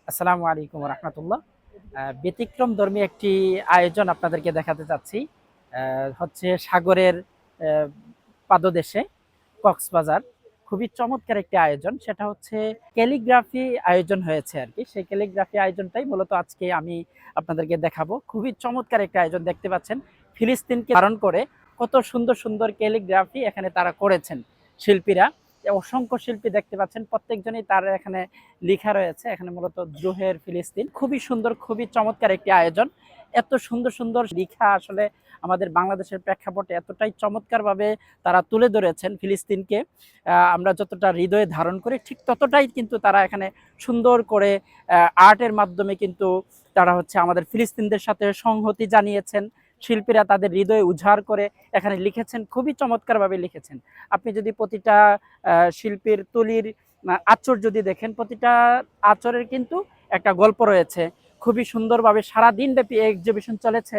আসসালামু আলাইকুম রহমতুল্লাহ। ব্যতিক্রম ধর্মী একটি আয়োজন আপনাদেরকে দেখাতে চাচ্ছি। হচ্ছে সাগরের আহ, পাদদেশে কক্সবাজার। খুবই চমৎকার একটি আয়োজন, সেটা হচ্ছে ক্যালিগ্রাফি আয়োজন হয়েছে আর কি। সেই ক্যালিগ্রাফি আয়োজনটাই মূলত আজকে আমি আপনাদেরকে দেখাবো। খুবই চমৎকার একটা আয়োজন, দেখতে পাচ্ছেন ফিলিস্তিনকে ধারণ করে কত সুন্দর সুন্দর ক্যালিগ্রাফি এখানে তারা করেছেন শিল্পীরা। অসংখ্য শিল্পী দেখতে পাচ্ছেন, প্রত্যেকজনই তার এখানে লেখা রয়েছে। এখানে মূলত দ্রোহের ফিলিস্তিন, খুবই সুন্দর, খুবই চমৎকার একটি আয়োজন। এত সুন্দর সুন্দর লেখা আসলে আমাদের বাংলাদেশের প্রেক্ষাপটে এতটাই চমৎকারভাবে তারা তুলে ধরেছেন ফিলিস্তিনকে। আমরা যতটা হৃদয়ে ধারণ করি ঠিক ততটাই কিন্তু তারা এখানে সুন্দর করে আর্টের মাধ্যমে কিন্তু তারা হচ্ছে আমাদের ফিলিস্তিনদের সাথে সংহতি জানিয়েছেন। শিল্পীরা তাদের হৃদয়ে উজাড় করে এখানে লিখেছেন, খুবই চমৎকারভাবে লিখেছেন। আপনি যদি প্রতিটা শিল্পীর তুলির আঁচড় যদি দেখেন, প্রতিটা আঁচড়ের কিন্তু একটা গল্প রয়েছে। খুবই সুন্দরভাবে সারা দিন ব্যাপী এক্সিবিশন চলেছে।